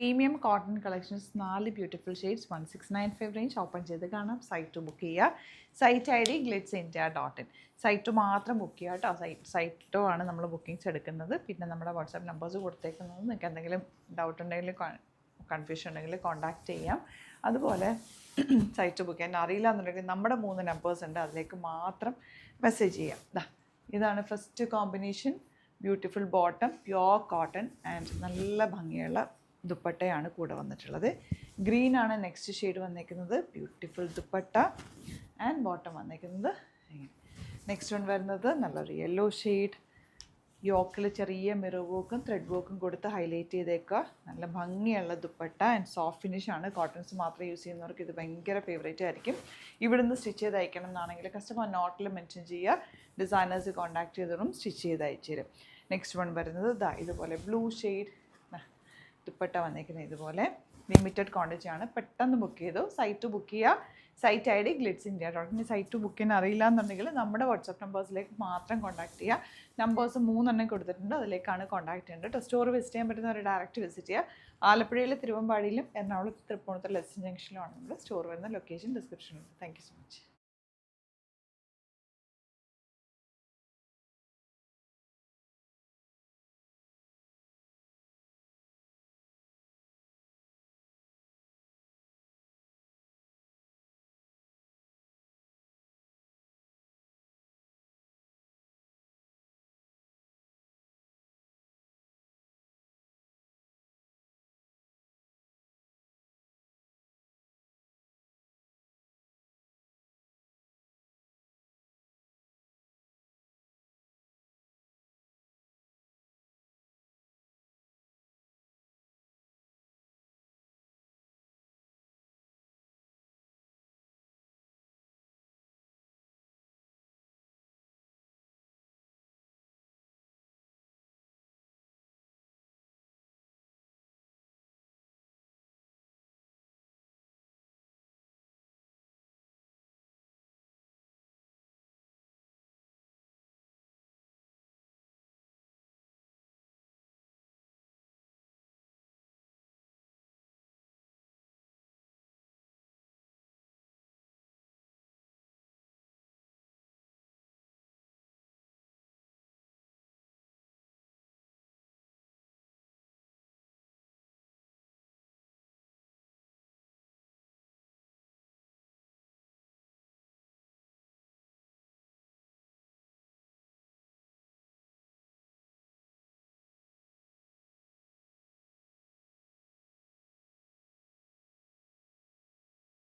Premium cotton collections 4 beautiful shades 1695 range open ചെയ്ത് കാണാം. Site book ചെയ്യുക. Site ID glitzindia.in. സൈറ്റ് മാത്രം book ചെയ്യുക കേട്ടോ. സൈറ്റോ ആണ് നമ്മൾ ബുക്കിങ്സ് എടുക്കുന്നത്. പിന്നെ നമ്മുടെ വാട്സാപ്പ് നമ്പേഴ്സ് കൊടുത്തേക്കുന്നത്. നിങ്ങൾക്ക് എന്തെങ്കിലും ഡൗട്ട് ഉണ്ടെങ്കിൽ കൺഫ്യൂഷൻ ഉണ്ടെങ്കിൽ കോൺടാക്റ്റ് ചെയ്യാം. അതുപോലെ സൈറ്റ് ബുക്ക് ചെയ്യാൻ അറിയില്ല എന്നുണ്ടെങ്കിൽ നമ്മുടെ 3 നമ്പേഴ്സ് ഉണ്ട്, അതിലേക്ക് മാത്രം മെസ്സേജ് ചെയ്യാം. ഇതാണ് first combination. Beautiful bottom, pure cotton and നല്ല ഭംഗിയുള്ള ദുപ്പട്ടയാണ് കൂടെ വന്നിട്ടുള്ളത്. ഗ്രീൻ ആണ് നെക്സ്റ്റ് ഷെയ്ഡ് വന്നിരിക്കുന്നത്. ബ്യൂട്ടിഫുൾ ദുപ്പട്ട ആൻഡ് ബോട്ടം വന്നിരിക്കുന്നത്. നെക്സ്റ്റ് വൺ വരുന്നത് നല്ലൊരു യെല്ലോ ഷെയ്ഡ്. യോക്കിൽ ചെറിയ മിറർ വർക്കും ത്രെഡ് വർക്കും കൊടുത്ത് ഹൈലൈറ്റ് ചെയ്തേക്കുക. നല്ല ഭംഗിയുള്ള ദുപ്പട്ട ആൻഡ് സോഫ്റ്റ് ഫിനിഷ് ആണ്. കോട്ടൺസ് മാത്രം യൂസ് ചെയ്യുന്നവർക്ക് ഇത് ഭയങ്കര ഫേവറേറ്റ് ആയിരിക്കും. ഇവിടുന്ന് സ്റ്റിച്ച് ചെയ്ത് അയക്കണം എന്നാണെങ്കിൽ കസ്റ്റമർ നോട്ടിൽ മെൻഷൻ ചെയ്യുക. ഡിസൈനേഴ്സ് കോൺടാക്ട് ചെയ്തതും സ്റ്റിച്ച് ചെയ്ത് അയച്ചു തരും. നെക്സ്റ്റ് വൺ വരുന്നത് ഇതുപോലെ ബ്ലൂ ഷെയ്ഡ് ദുപ്പട്ട വന്നിരിക്കുന്നത്. ഇതുപോലെ ലിമിറ്റഡ് ക്വാണ്ടിറ്റി ആണ്. പെട്ടെന്ന് ബുക്ക് ചെയ്തു. സൈറ്റ് ബുക്ക് ചെയ്യുക. Site ID glitzindia.in. Site book ചെയ്യാൻ അറിയില്ല എന്നുണ്ടെങ്കിൽ നമ്മുടെ വാട്സാപ്പ് നമ്പേഴ്സിലേക്ക് മാത്രം കോൺടാക്ട് ചെയ്യുക. നമ്പേഴ്സ് 3 കൊടുത്തിട്ടുണ്ട്, അതിലേക്കാണ് കോൺടാക്ട് ചെയ്യേണ്ടത്. സ്റ്റോർ വിസിറ്റ് ചെയ്യാൻ പറ്റുന്നവർ ഡയറക്റ്റ് വിസിറ്റ് ചെയ്യുക. ആലപ്പുഴയിൽ തിരുവമ്പാടിയിലും എറണാകുളത്ത് തൃപ്പൂണിത്തുറ ലെസ്സൺ ജംഗ്ഷനിലുമാണ് നമ്മുടെ സ്റ്റോർ വരുന്ന ലൊക്കേഷൻ ഡിസ്ക്രിപ്ഷനിൽ. Thank you so much.